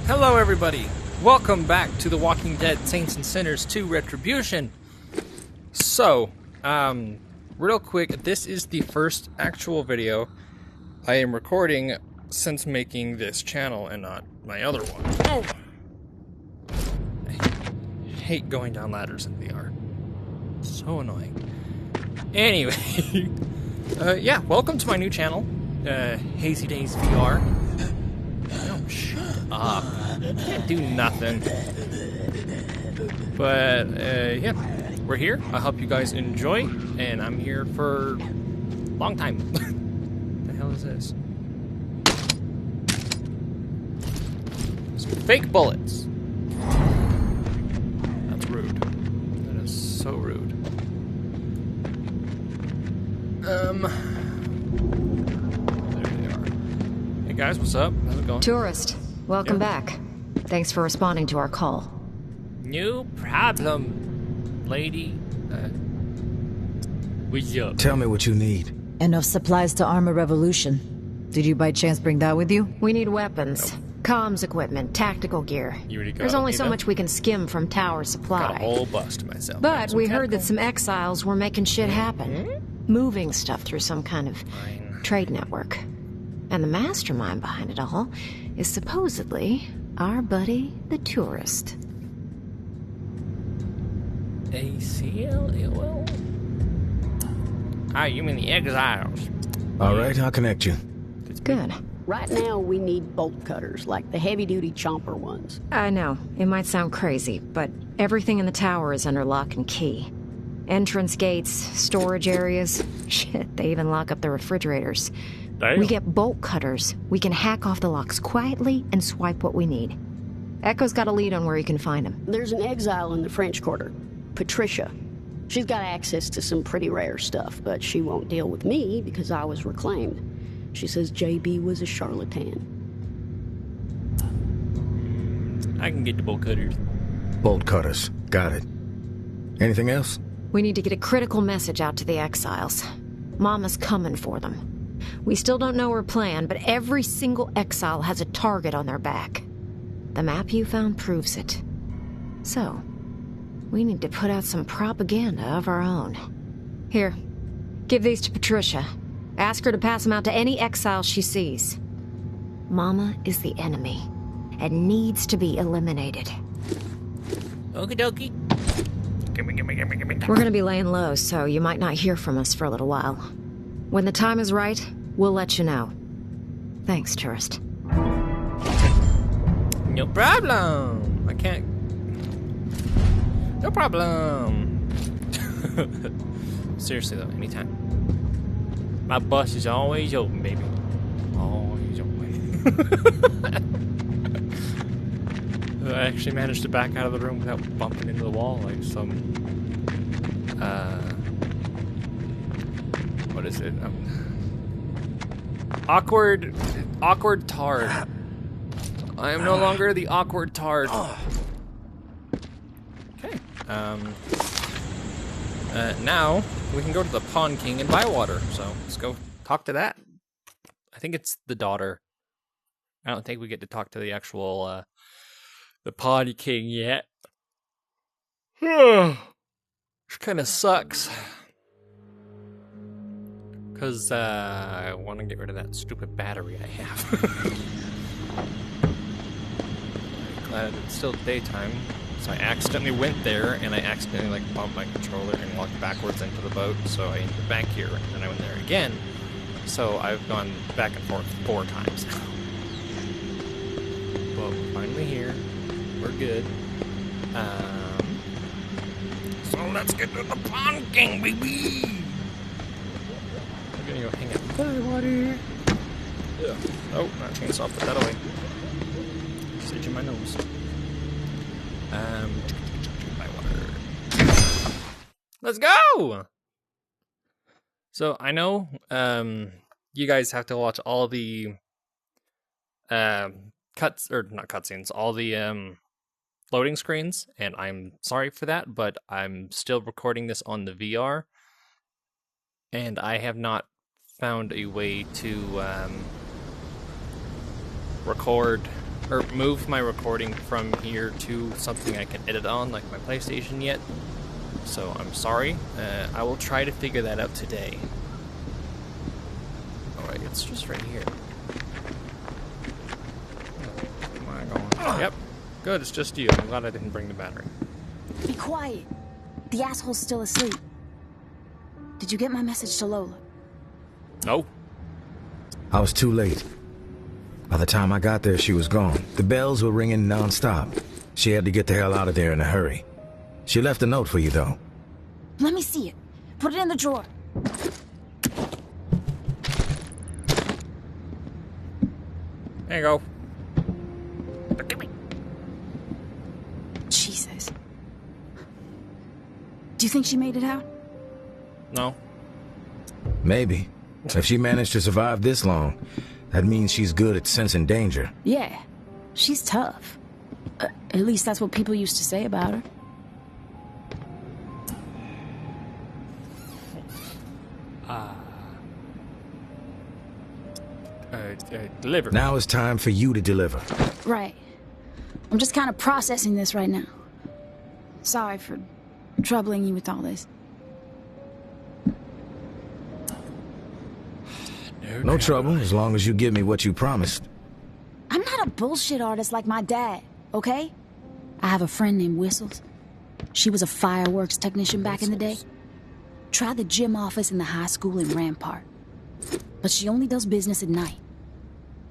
Hello everybody, welcome back to The Walking Dead Saints and Sinners 2 Retribution. So, real quick, this is the first actual video I am recording since making this channel and not my other one. Oh! I hate going down ladders in VR. So annoying. Anyway, yeah, welcome to my new channel, Hazy Days VR. Oh, shut up. Can't do nothing. But, yeah, we're here. I hope you guys enjoy, and I'm here for a long time. What the hell is this? Some fake bullets. That's rude. That is so rude. There they are. Hey guys, what's up? How's it going? Tourist, welcome back. Thanks for responding to our call. No problem, lady. What's up? Tell me what you need. Enough supplies to arm a revolution. Did you by chance bring that with you? We need weapons, comms equipment, tactical gear. You already got There's only so that? much we can skim from Tower Got a Supply. whole bus to myself. But Some we heard that tactical- some exiles were making shit happen. Moving stuff through some kind of Fine. trade network. And the mastermind behind it all is supposedly our buddy, the tourist. ACL? Ah, you mean the exiles. All right, I'll connect you. Good. Right now, we need bolt cutters, like the heavy-duty chomper ones. I know, it might sound crazy, but everything in the tower is under lock and key. Entrance gates, storage areas. Shit, they even lock up the refrigerators. Damn. We get bolt cutters. We can hack off the locks quietly and swipe what we need. Echo's got a lead on where you can find them. There's an exile in the French Quarter, Patricia. She's got access to some pretty rare stuff, but she won't deal with me because I was reclaimed. She says JB was a charlatan. I can get the bolt cutters. Bolt cutters. Got it. Anything else? We need to get a critical message out to the exiles. Mama's coming for them. We still don't know her plan, but every single exile has a target on their back. The map you found proves it. So, we need to put out some propaganda of our own. Here, give these to Patricia. Ask her to pass them out to any exile she sees. Mama is the enemy, and needs to be eliminated. Okie dokie. Gimme. We're gonna be laying low, so you might not hear from us for a little while. When the time is right, we'll let you know. Thanks, tourist. No problem. I can't. No problem. Seriously though, anytime. My bus is always open, baby. Always open. I actually managed to back out of the room without bumping into the wall like some, what is it? Awkward tard. I am no longer the awkward tard. Okay. Now we can go to the Pawn King and buy water. So let's go talk to that. I think it's the daughter. I don't think we get to talk to the actual, the Pawn King yet. Which kind of sucks. Because, I want to get rid of that stupid battery I have. Glad it's still daytime. So I accidentally went there, and I accidentally, bumped my controller and walked backwards into the boat, so I ended back here, and then I went there again. So I've gone back and forth 4 times now. But we're finally here. We're good. So let's get to the Pawn King, baby! I'm gonna go hang out with water. Yeah. Oh, not chainsaw, put that away. Just itching my nose. Buy water. Let's go! So I know, you guys have to watch all the, cutscenes, all the, loading screens, and I'm sorry for that, but I'm still recording this on the VR, and I have not found a way to record or move my recording from here to something I can edit on, like my PlayStation yet. So I'm sorry. I will try to figure that out today. Alright, it's just right here. Come on, going. Yep. Good, it's just you. I'm glad I didn't bring the battery. Be quiet. The asshole's still asleep. Did you get my message to Lola? No. I was too late. By the time I got there, she was gone. The bells were ringing non-stop. She had to get the hell out of there in a hurry. She left a note for you, though. Let me see it. Put it in the drawer. There you go. Jesus. Do you think she made it out? No. Maybe. If she managed to survive this long, that means she's good at sensing danger. Yeah. She's tough. At least that's what people used to say about her. Deliver. Now it's time for you to deliver. Right. I'm just kind of processing this right now. Sorry for troubling you with all this. No trouble, as long as you give me what you promised. I'm not a bullshit artist like my dad, okay? I have a friend named Whistles. She was a fireworks technician back in the day. Tried the gym office in the high school in Rampart. But she only does business at night.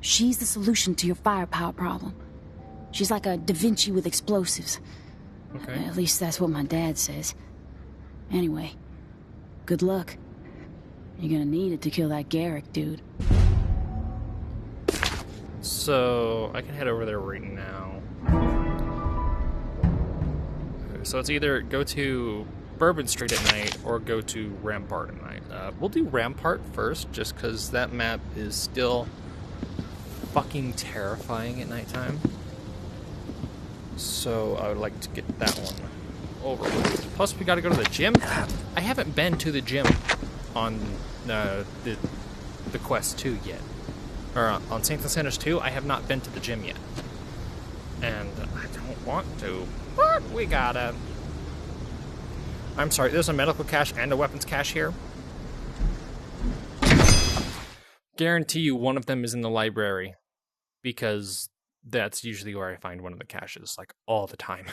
She's the solution to your firepower problem. She's like a Da Vinci with explosives. Okay. At least that's what my dad says. Anyway, good luck. You're gonna need it to kill that Garrick dude. So I can head over there right now. So it's either go to Bourbon Street at night or go to Rampart at night. We'll do Rampart first, just because that map is still fucking terrifying at nighttime. So I would like to get that one over with. Plus, we gotta go to the gym. I haven't been to the gym on the Quest 2 yet. Or on Saints and Sinners 2, I have not been to the gym yet. And I don't want to. But we gotta. I'm sorry, there's a medical cache and a weapons cache here. Guarantee you one of them is in the library. Because that's usually where I find one of the caches, like, all the time.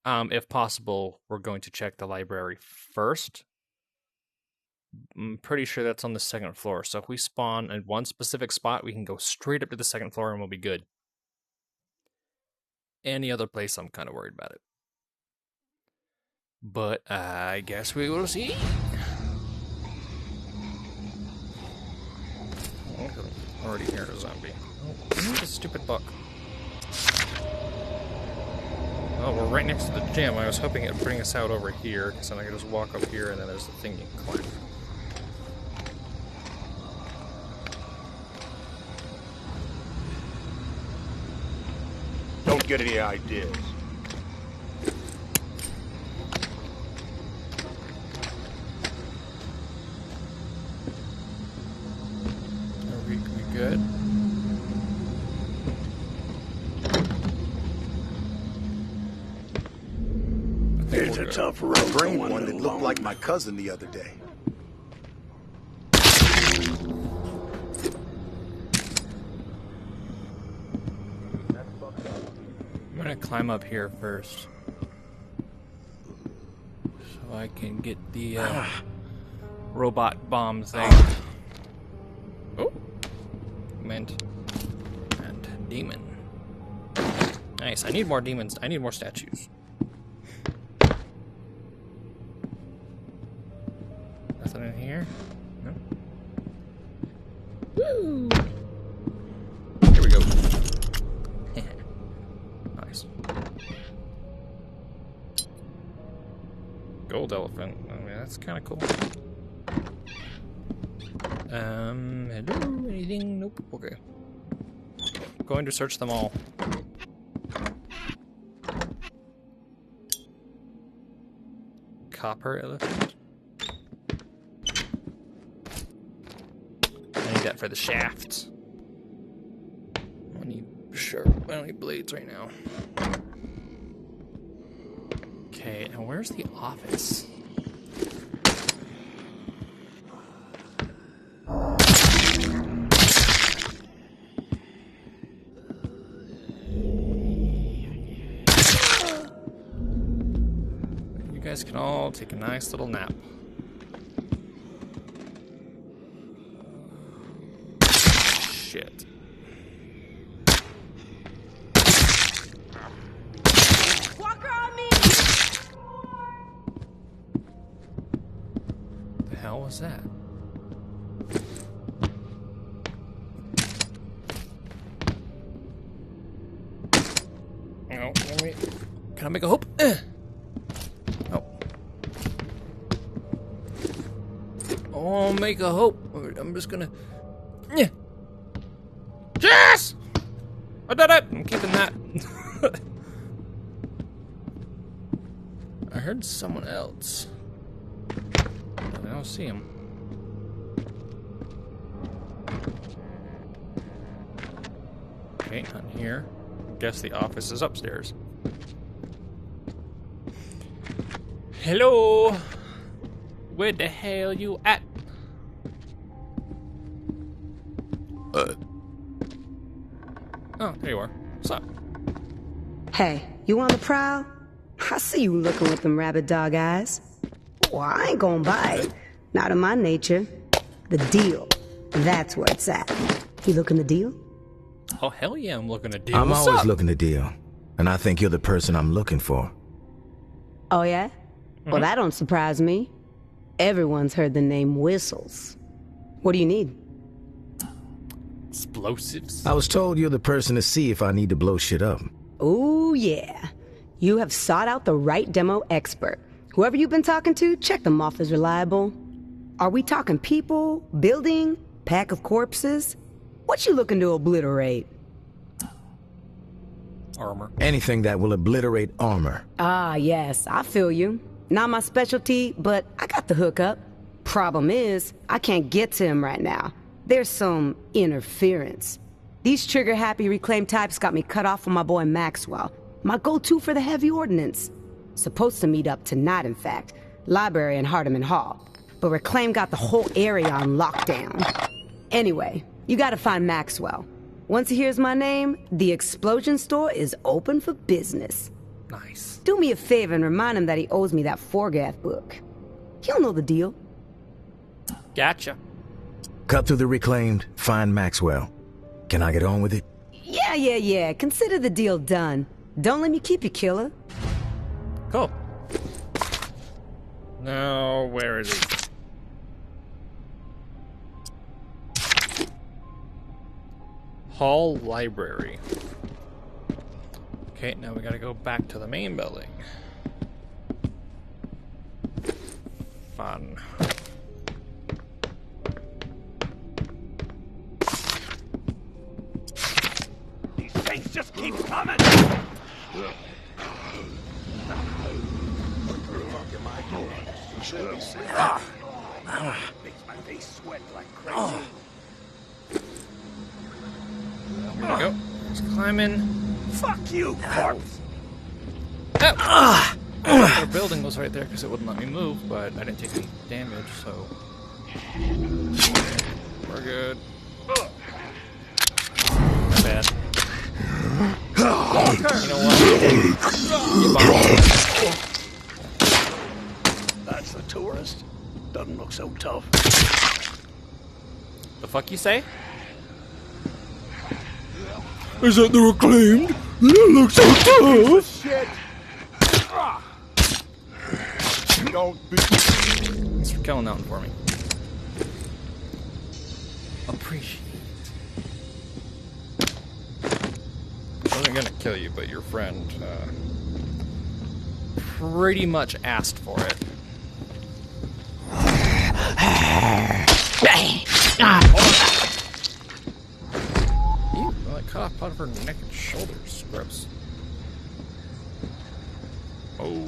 If possible, we're going to check the library first. I'm pretty sure that's on the second floor. So if we spawn in one specific spot, we can go straight up to the second floor and we'll be good. Any other place, I'm kind of worried about it. But I guess we will see. Already heard a zombie. Oh, a stupid buck. Oh, we're right next to the gym. I was hoping it would bring us out over here, because then I could just walk up here and then there's the thing you can climb. Don't get any ideas. Are we good? It's a tough road. I brained one that looked like my cousin the other day. I'm gonna climb up here first. So I can get the robot bomb thing. Oh! Mint. And demon. Nice. I need more demons. I need more statues. Nothing in here? No? Woo! Here we go. Nice. Gold elephant. I mean, that's kind of cool. Hello? Anything? Nope. Okay. Going to search them all. Copper elephant. I need that for the shafts. I need Sure, I don't need blades right now. Okay, and where's the office? You guys can all take a nice little nap. Shit. Walker on me! The hell was that? No, let me. Can I make a hope? No. I'll make a hope. I'm just gonna. Yeah. Yes! I did it! I'm keeping that. I heard someone else. I don't see him. Okay, not here. Guess the office is upstairs. Hello? Where the hell you at? Oh, there you are. What's up? Hey, you on the prowl? I see you looking with them rabbit dog eyes. Well, I ain't gonna bite. Not in my nature. The deal. That's where it's at. You looking the deal? Oh, hell yeah, I'm looking to deal. I'm What's always up? looking to deal. And I think you're the person I'm looking for. Oh, yeah? Well, that don't surprise me. Everyone's heard the name Whistles. What do you need? Explosives. I was told you're the person to see if I need to blow shit up. Ooh, yeah. You have sought out the right demo expert. Whoever you've been talking to, check them off as reliable. Are we talking people, building, pack of corpses? What you looking to obliterate? Armor. Anything that will obliterate armor. Ah, yes, I feel you. Not my specialty, but I got the hookup. Problem is, I can't get to him right now. There's some interference. These trigger-happy reclaim types got me cut off from my boy Maxwell, my go-to for the heavy ordnance. Supposed to meet up tonight, in fact. Library in Hardeman Hall. But Reclaim got the whole area on lockdown. Anyway, you gotta find Maxwell. Once he hears my name, the explosion store is open for business. Nice. Do me a favor and remind him that he owes me that Forgath book. He'll know the deal. Gotcha. Cut through the reclaimed, find Maxwell. Can I get on with it? Yeah. Consider the deal done. Don't let me keep you, killer. Cool. Now, where is he? Hall Library. Okay, now we gotta go back to the main building. Fun. These things just keep coming. Makes my face sweat like crazy. Here we go. Just climbing. Fuck you, corpse. Oh. The building was right there because it wouldn't let me move, but I didn't take any damage, so we're good. Not bad. You know what? That's the tourist. Doesn't look so tough. The fuck you say? Is that the reclaimed? That looks so tough! Shit. Don't be. Thanks for killing that one for me. Appreciate it. I wasn't gonna kill you, but your friend pretty much asked for it. Ew, well, I cut off part of her neck and shoulders. Gross. Oh.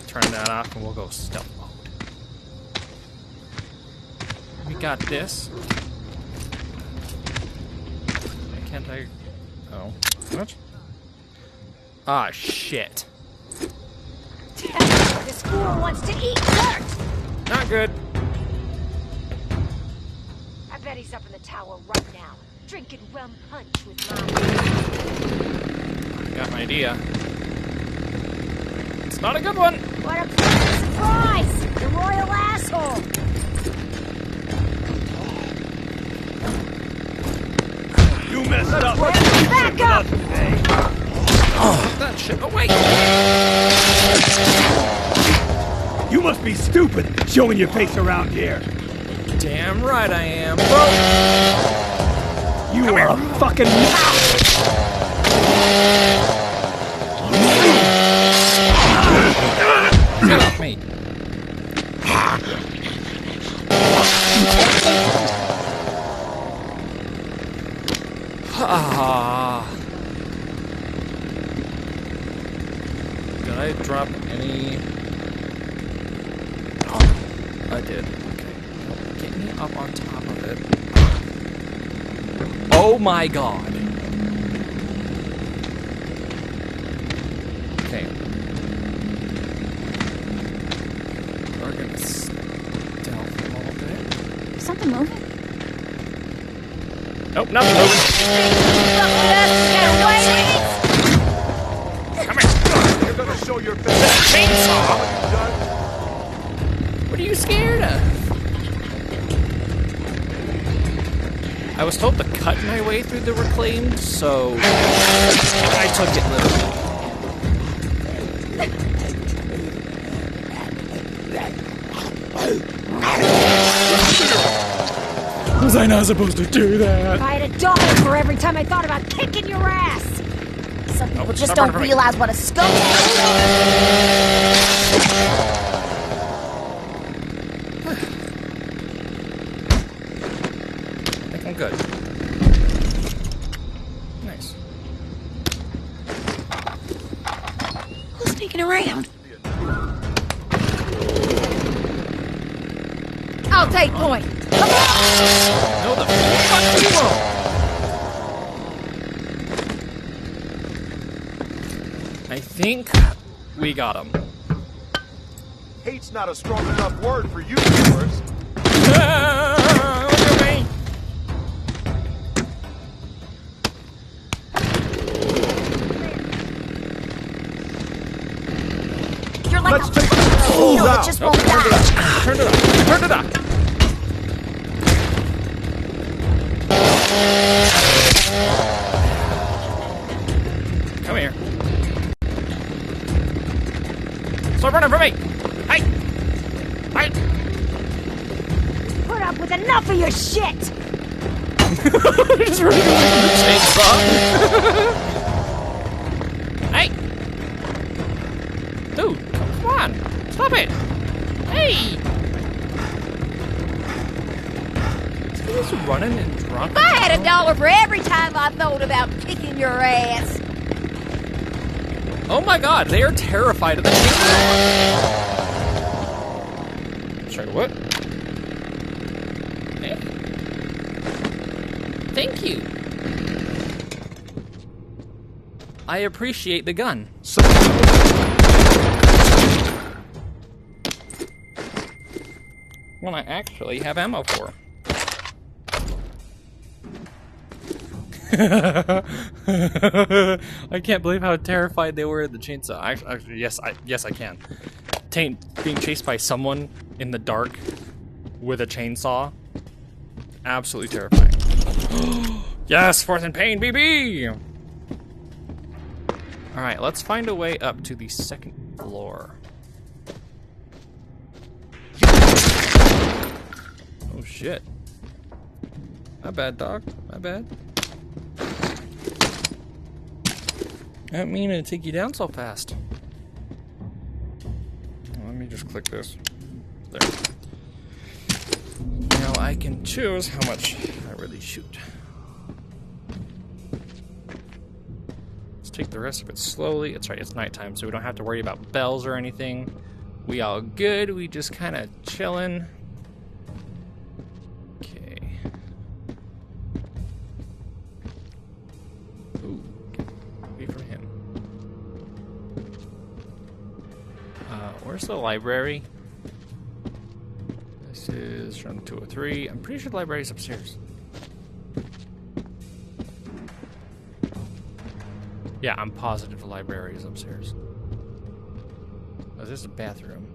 Turn that off and we'll go stealth mode. We got this. Can't I? Oh. What? Ah, shit. The school wants to eat dirt! Not good. I bet he's up in the tower right now, drinking rum punch with mine. Got an idea. It's not a good one. What a pleasant surprise! The royal asshole! You messed up. Back up! Oh, that shit. Oh, wait. You must be stupid showing your face around here. Damn right I am, bro. You are a fucking... Get off me. Did I drop any? Oh, I did. Okay. Get me up on top of it. Oh my god. Okay. We're gonna stealth a little bit. Something moving? Nope, nothing moving. Come here. You're gonna show your face. Chainsaw? What are you scared of? I was told to cut my way through the reclaimed, so I took it literally. Was I not supposed to do that? I had a dollar for every time I thought about kicking your ass! Some people it's just not don't running from me. realize what a skunk is. I think I'm good. Nice. Who's sneaking around? I'll take point! No, the fuck you won't. I think we got him. Hate's not a strong enough word for you, viewers. Look at me. You're like Let's a take the fool fools that out. just Nope, won't die. turn it up. Turn it up. Come here. Stop running from me! Hey! Hey! Put up with enough of your shit! Just running away from the chainsaw. Hey! Dude, come on! Stop it! Hey! He's running and drunk. I had a dollar for every time I thought about kicking your ass! Oh my god, they are terrified of the chainsaw. Sorry, what? Hey. Thank you. I appreciate the gun. One I actually have ammo for. I can't believe how terrified they were of the chainsaw. Actually, yes, I can. Being chased by someone in the dark with a chainsaw, absolutely terrifying. Yes, force and pain, BB. All right, let's find a way up to the second floor. Oh shit! My bad, dog. My bad. I didn't mean to take you down so fast. Let me just click this. There. Now I can choose how much I really shoot. Let's take the rest of it slowly. It's right, it's nighttime, so we don't have to worry about bells or anything. We all good. We just kind of chilling. Okay. Where's the library? This is room 203. I'm pretty sure the library's upstairs. Yeah, I'm positive the library is upstairs. Oh, this is a bathroom.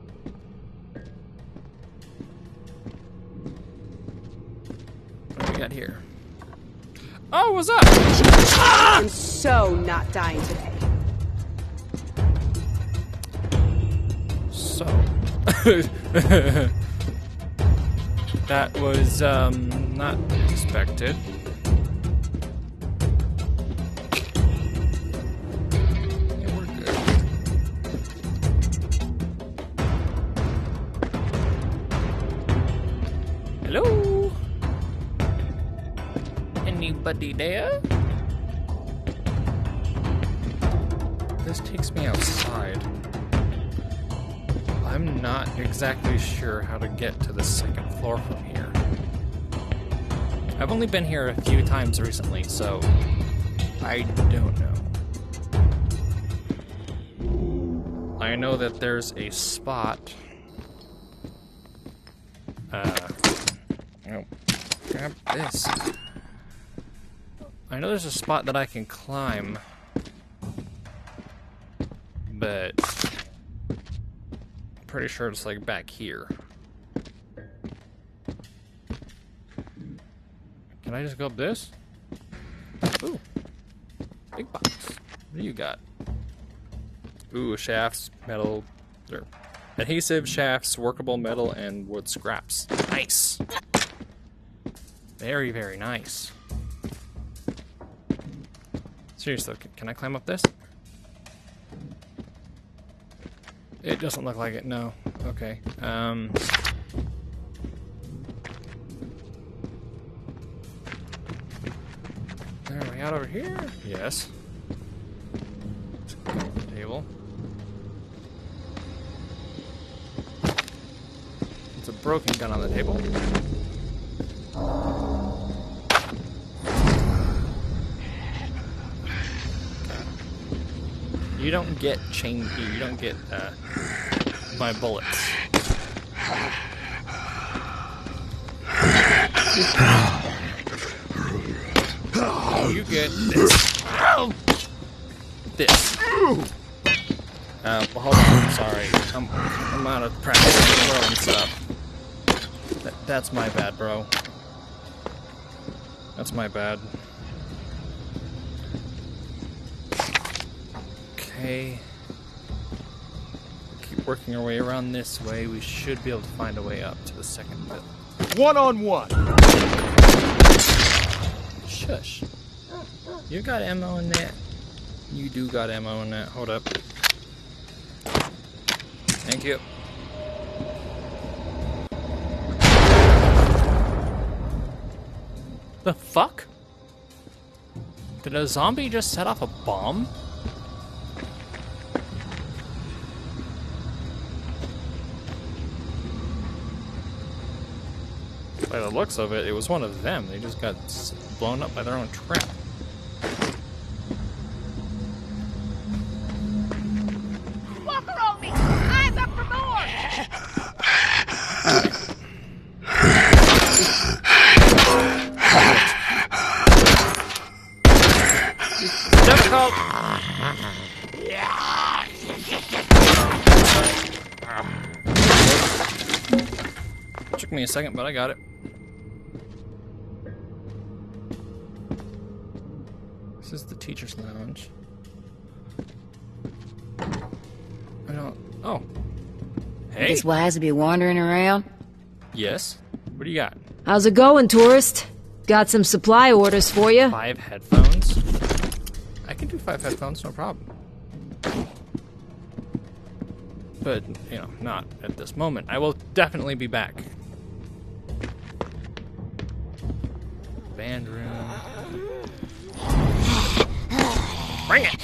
What do we got here? Oh, what's up? I'm so not dying today. So. That was, not expected. Yeah, we're good. Hello? Anybody there? This takes me outside. I'm not exactly sure how to get to the second floor from here. I've only been here a few times recently, so I don't know. I know that there's a spot. Oh, grab this. I know there's a spot that I can climb, but pretty sure it's like back here. Can I just go up this? Ooh. Big box. What do you got? Ooh, shafts, metal, or adhesive, shafts, workable metal, and wood scraps. Nice. Very, very nice. Seriously, can I climb up this? It doesn't look like it, no. Okay. Are we out over here? Yes. Let's go on the table. It's a broken gun on the table. You don't get you don't get my bullets. You get this. This. Well, hold on. I'm sorry. I'm out of practice throwing stuff. That's my bad, bro. That's my bad. Okay. Keep working our way around this way. We should be able to find a way up to the second bit. One-on-one. Shush. You got ammo in that? You do got ammo in that. Hold up. Thank you. The fuck? Did a zombie just set off a bomb? By the looks of it, it was one of them. They just got blown up by their own trap. Walker on me! Eyes up for more! Difficult! Took me a second, but I got it. This is the teacher's lounge. I don't... Oh. Hey! Guess wise to be wandering around? Yes? What do you got? How's it going, tourist? Got some supply orders for you. 5 headphones? I can do 5 headphones, no problem. But, you know, not at this moment. I will definitely be back. Band room. Bring it!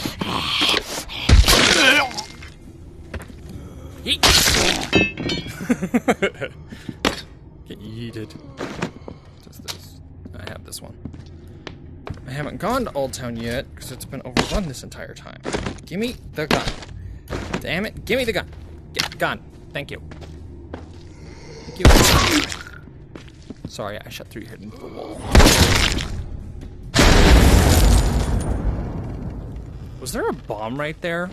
Yeet! Get yeeted. Just this. I have this one. I haven't gone to Old Town yet, because it's been overrun this entire time. Gimme the gun. Damn it, gimme the gun. gone. Thank you. Thank you. Sorry, I shot through your head into the wall. Was there a bomb right there?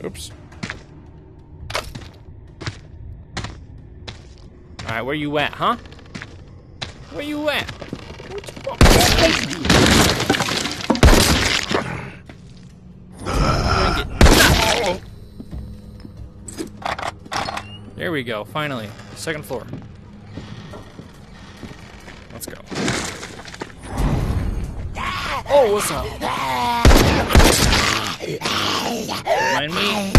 Oops. Alright, where you at, huh? Where you at? There we go, finally. Second floor. Let's go. Oh, what's up? Mind me?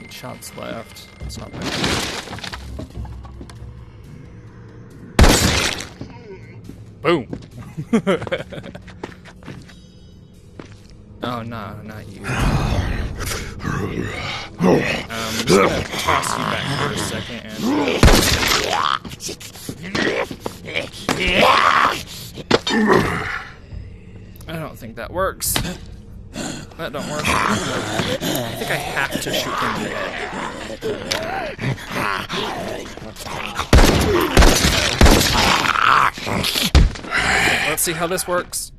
8 shots left. That's not bad. Boom! Oh, no, not you. I'm just gonna toss you back for a second and... I don't think that works. That don't work. I think I have to shoot him in the head. Let's see how this works.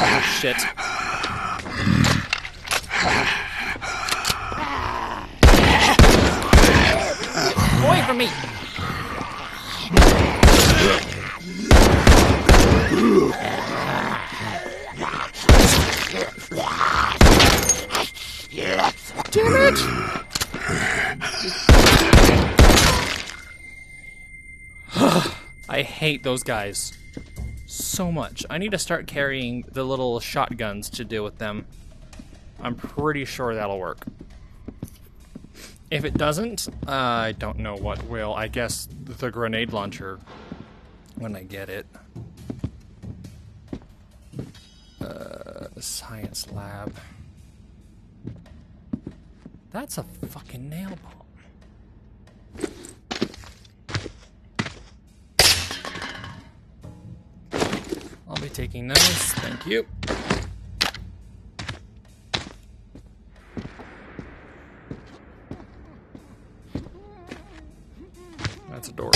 Oh, shit. Away from me! Damn it! I hate those guys so much. I need to start carrying the little shotguns to deal with them. I'm pretty sure that'll work. If it doesn't, I don't know what will. I guess the grenade launcher when I get it. Science lab. That's a fucking nail bomb. I'll be taking those. Thank you. That's a door.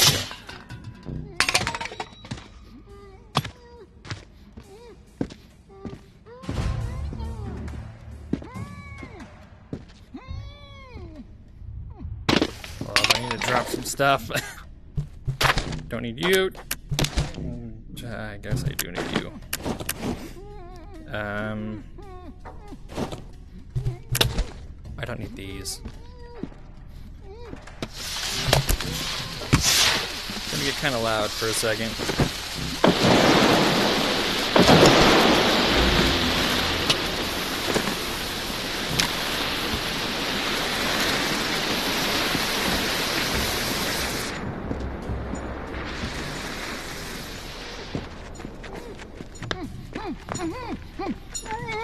Well, I need to drop some stuff. Don't need you. I guess I do need you. I don't need these. It's gonna get kind of loud for a second.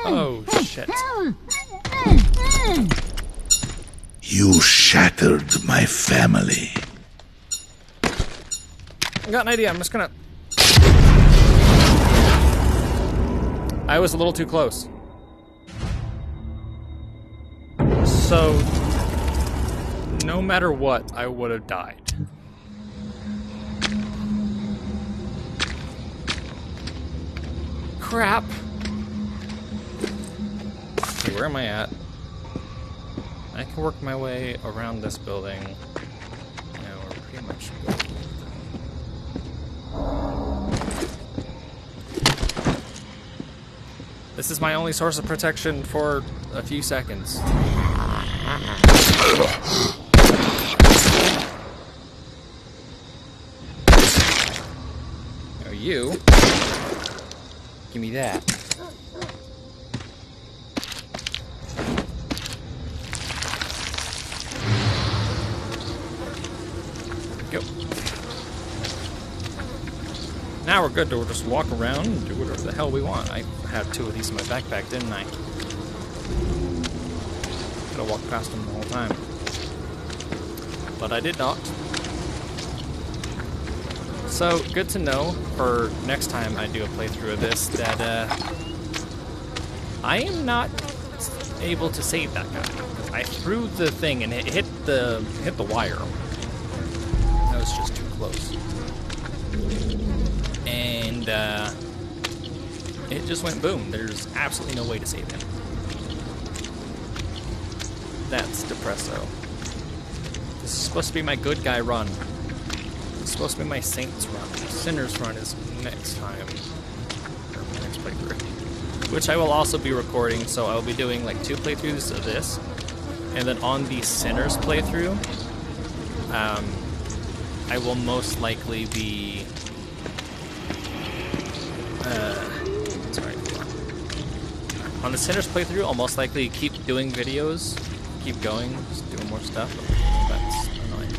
Oh, shit. You shattered my family. I got an idea. I'm just gonna... I was a little too close. So, no matter what, I would have died. Crap. Okay, where am I at? I can work my way around this building. Yeah, we're pretty much good. This is my only source of protection for a few seconds. Now you, give me that. Go. Now we're good to just walk around and do whatever the hell we want. I had 2 of these in my backpack, didn't I? Could have walked past them the whole time. But I did not. So, good to know for next time I do a playthrough of this that I am not able to save that guy. I threw the thing and it hit the wire. That was just too close. And it just went boom. There's absolutely no way to save him. That's depresso. This is supposed to be my good guy run. It's supposed to be my Saints run. Sinners run is next time. Or next playthrough. Which I will also be recording, so I will be doing like 2 playthroughs of this. And then on the Sinners playthrough, I will most likely be... sorry. On the Sinners playthrough, I'll most likely keep doing videos. Keep going, just doing more stuff. That's annoying.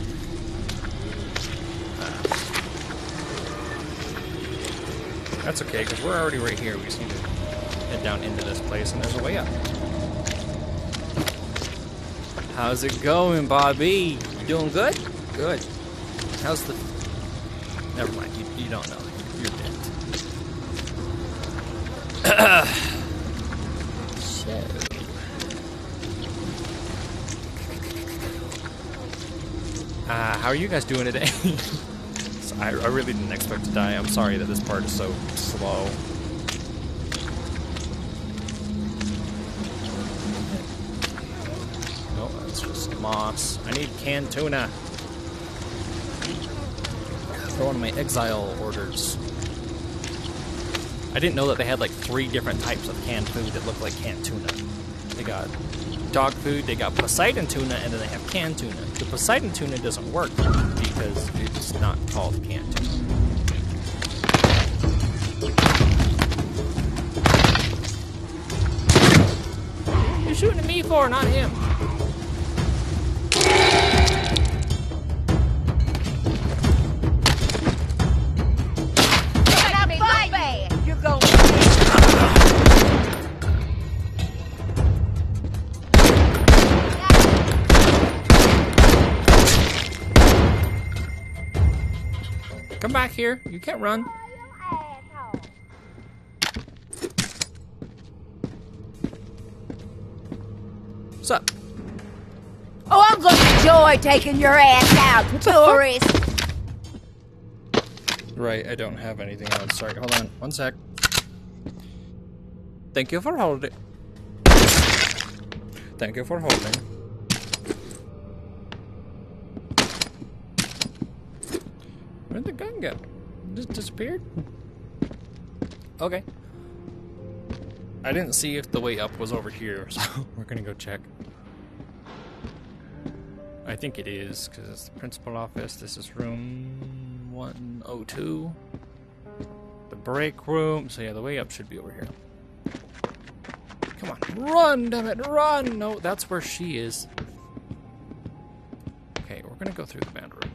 That's okay, because we're already right here. We just need to head down into this place, and there's a way up. How's it going, Bobby? You doing good? Good. How's the... Never mind, you don't know. You're dead. How are you guys doing today? So I really didn't expect to die. I'm sorry that this part is so slow. No, that's just moss. I need canned tuna. For one of my exile orders. I didn't know that they had like 3 different types of canned food that look like canned tuna. They got dog food, they got Poseidon tuna, and then they have canned tuna. The Poseidon tuna doesn't work because it's not called canned tuna. You're shooting at me for, not him. You're going. Come back here. You can't run. What's up? Oh, I'm gonna enjoy taking your ass out, tourist. Right, I don't have anything else. Sorry, hold on. One sec. Thank you for holding. Thank you for holding. Where'd the gun go? Just disappeared? Okay. I didn't see if the way up was over here, so we're gonna go check. I think it is, because it's the principal office. This is room 102. The break room. So yeah, the way up should be over here. Come on. Run, damn it, run! No, that's where she is. Okay, we're gonna go through the band room.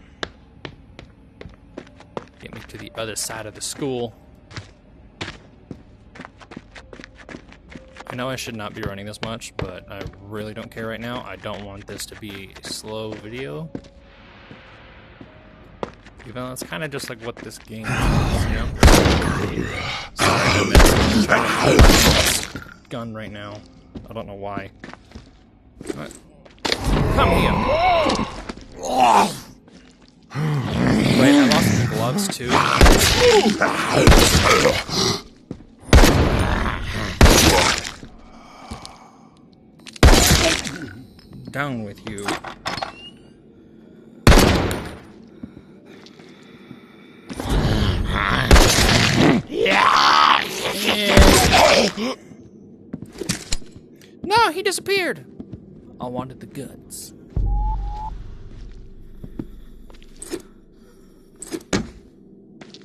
Get me to the other side of the school. I know I should not be running this much, but I really don't care right now. I don't want this to be a slow video. Even though it's kind of just like what this game is, you know? Sorry, I'm trying to use gun right now. I don't know why. What? Come here! Wait, I lost the gloves too. Down with you. Yeah. No, he disappeared. I wanted the goods.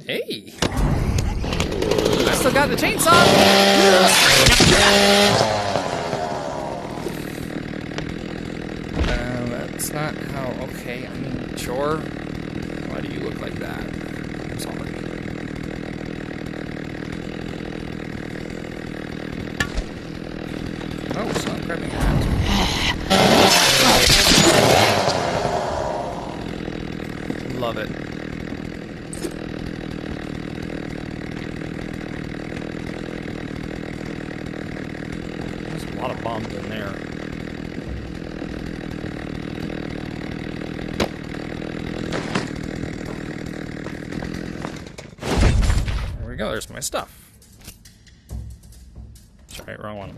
Hey. I still got the chainsaw. That's not how. Okay, I mean, sure. Why do you look like that? I'm sorry. Oh, stop grabbing your hands. Love it. go, there's my stuff. Sorry, wrong one.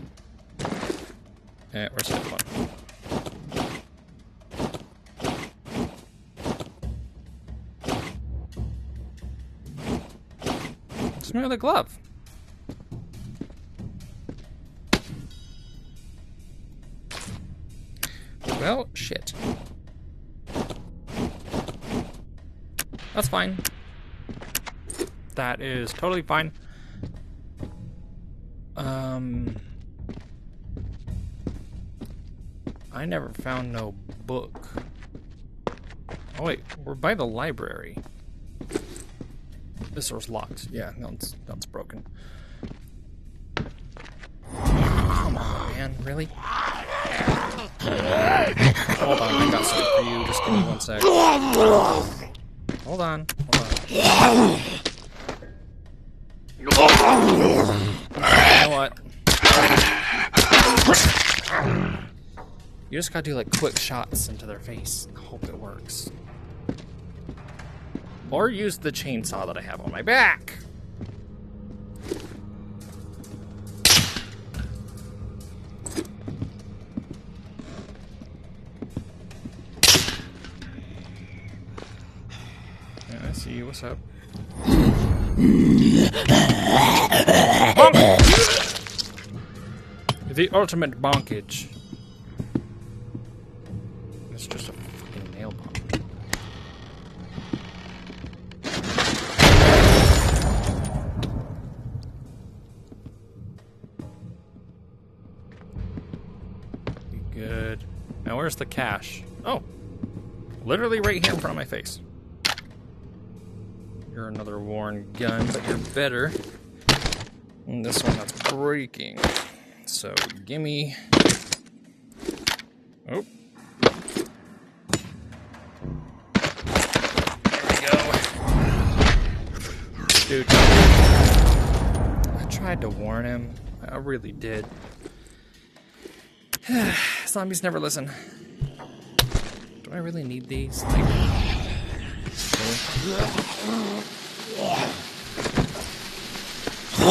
Where's the other one? Where's my other glove? Well, shit. That's fine. That is totally fine. I never found no book. Oh wait, we're by the library. This door's locked. Yeah, no, it's broken. Come on, man, really? Hold on, I got something for you. Just give me 1 sec. Hold on, hold on. You know what? You just gotta do like quick shots into their face and hope it works. Or use the chainsaw that I have on my back. Yeah, I see you. What's up? Bonk! The ultimate bonkage. It's just a fucking nail bomb. Good. Now where's the cash? Oh. Literally right here in front of my face. You're another worn gun, but you're better. And this one that's breaking. So, gimme. Oh. There we go. Dude. I tried to warn him. I really did. Zombies never listen. Do I really need these? Like, really? Do I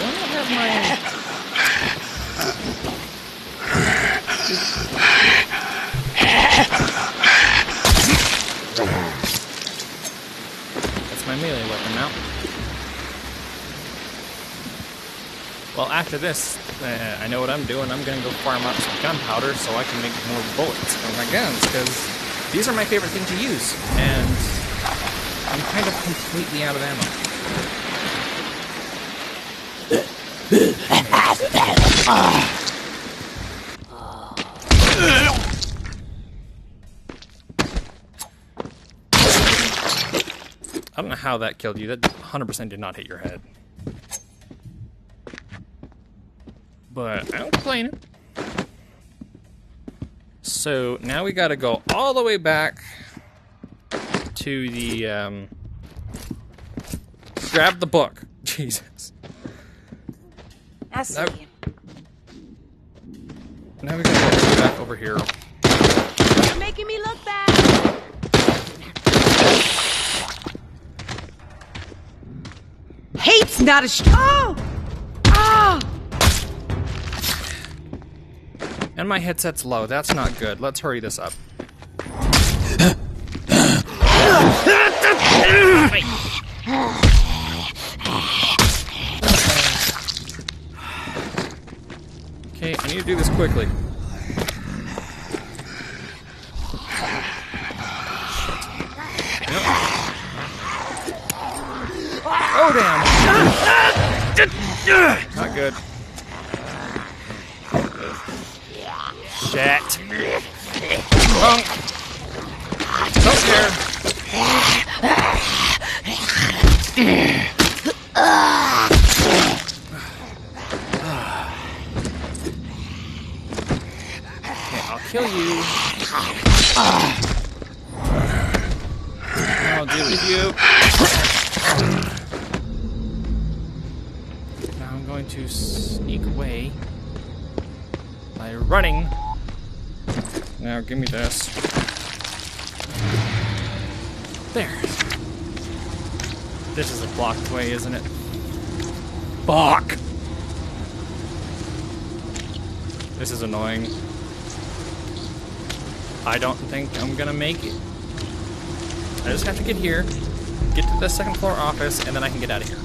not have my... That's my melee weapon now. Well, after this, I know what I'm doing. I'm gonna go farm up some gunpowder so I can make more bullets for my guns, because these are my favorite thing to use, and I'm kind of completely out of ammo. I don't know how that killed you. That 100% did not hit your head. But I don't complain. So now we gotta go all the way back to the, grab the book. Jesus. I see you. Now we gotta go back over here. You're making me look bad. Hate's not a oh! Ah! And my headset's low. That's not good. Let's hurry this up. Okay, I need to do this quickly. Oh, damn! Not good. Shit. Punk. Don't care. Okay, I'll kill you. I'll deal with you. Now I'm going to sneak away by running. Now give me this. There. This is a blocked way, isn't it? Fuck! This is annoying. I don't think I'm gonna make it. I just have to get here, get to the second floor office, and then I can get out of here.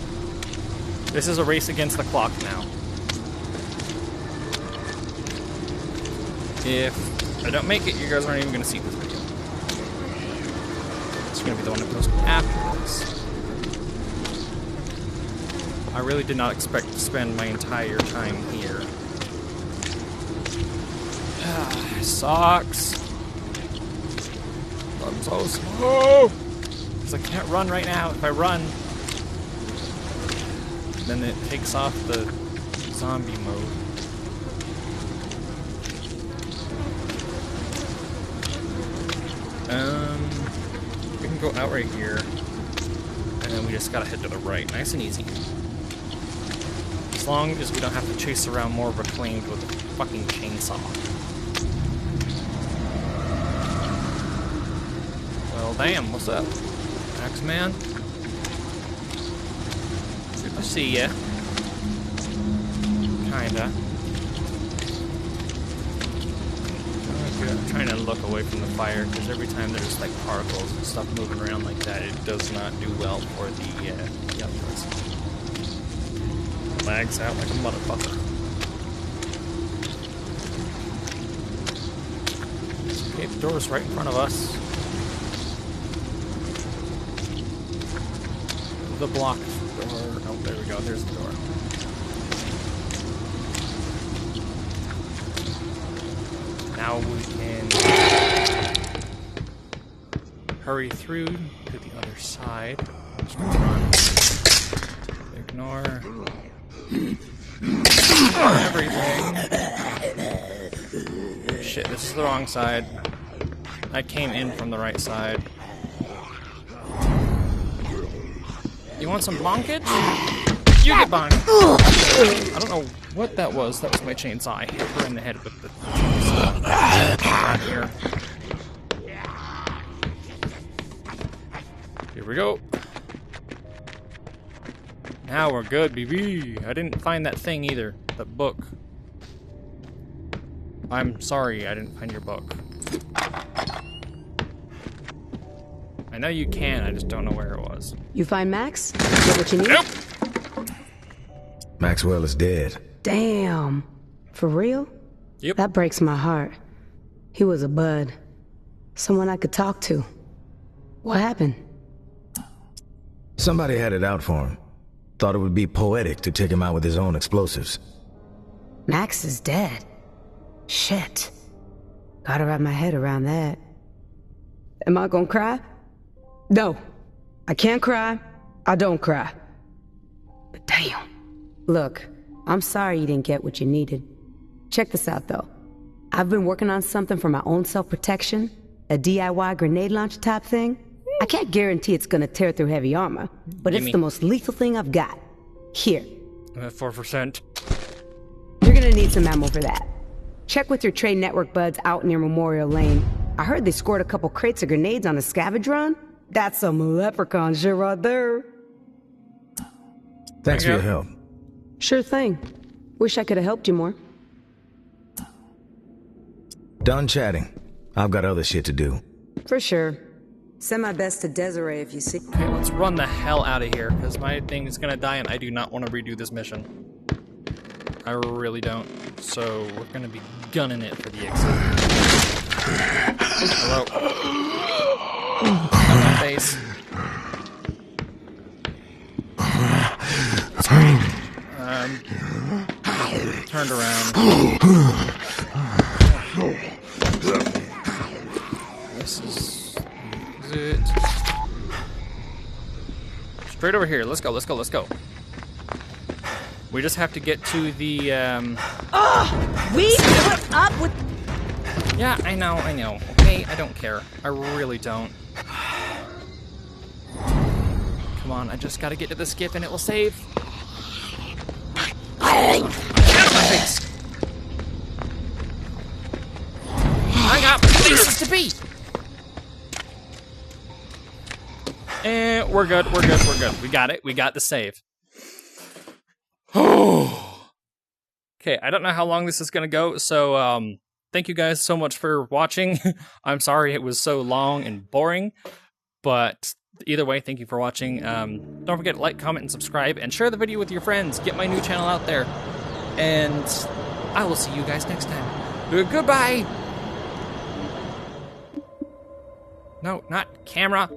This is a race against the clock now. If I don't make it, you guys aren't even gonna see this video. It's gonna be the one that goes after this. I really did not expect to spend my entire time here. Sucks. I'm so slow. Because I can't run right now. If I run, then it takes off the zombie mode. We can go out right here. And then we just gotta head to the right. Nice and easy. As long as we don't have to chase around more reclaimed with a fucking chainsaw. Well, damn, what's up? Axeman? Good to see ya. Kinda. I'm trying to look away from the fire, because every time there's like particles and stuff moving around like that, it does not do well for the others. Lags out like a motherfucker. Okay, the door's right in front of us. The blocked door. Oh, there we go. There's the door. Now we can hurry through to the other side. Ignore everything. Shit, this is the wrong side. I came in from the right side. You want some bonkage? You get bonked. I don't know what that was. That was my chainsaw. I hit her in the head with the chainsaw. Here we go. Now we're good, baby. I didn't find that thing either. That book. I'm sorry I didn't find your book. I know you can, I just don't know where it was. You find Max? Get what you need? Nope. Maxwell is dead. Damn. For real? Yep. That breaks my heart. He was a bud. Someone I could talk to. What happened? Somebody had it out for him. Thought it would be poetic to take him out with his own explosives. Max is dead. Shit. Gotta wrap my head around that. Am I gonna cry? No. I can't cry. I don't cry. But damn. Look, I'm sorry you didn't get what you needed. Check this out, though. I've been working on something for my own self-protection. A DIY grenade launcher type thing. I can't guarantee it's gonna tear through heavy armor, but it's the most lethal thing I've got. Here. I'm at 4%. You're gonna need some ammo for that. Check with your trade network buds out near Memorial Lane. I heard they scored a couple crates of grenades on a scavenge run. That's some leprechaun shit right there. Thanks for your help. Sure thing. Wish I could have helped you more. Done chatting. I've got other shit to do. For sure. Send my best to Desiree if you see. Okay, let's run the hell out of here, because my thing is gonna die and I do not want to redo this mission. I really don't. So, we're gonna be gunning it for the exit. Hello. On my face. Turned around. This is it. Straight over here. Let's go, let's go, let's go. We just have to get to the, We put up with... Yeah, I know, okay? I don't care. I really don't. Come on, I just gotta get to the skip and it will save. Get out of my face! I got places to be! And we're good, we're good, we're good. We got it. We got the save. Okay, I don't know how long this is going to go, so thank you guys so much for watching. I'm sorry it was so long and boring, but either way, thank you for watching. Don't forget to like, comment, and subscribe, and share the video with your friends. Get my new channel out there, and I will see you guys next time. Goodbye! No, not camera.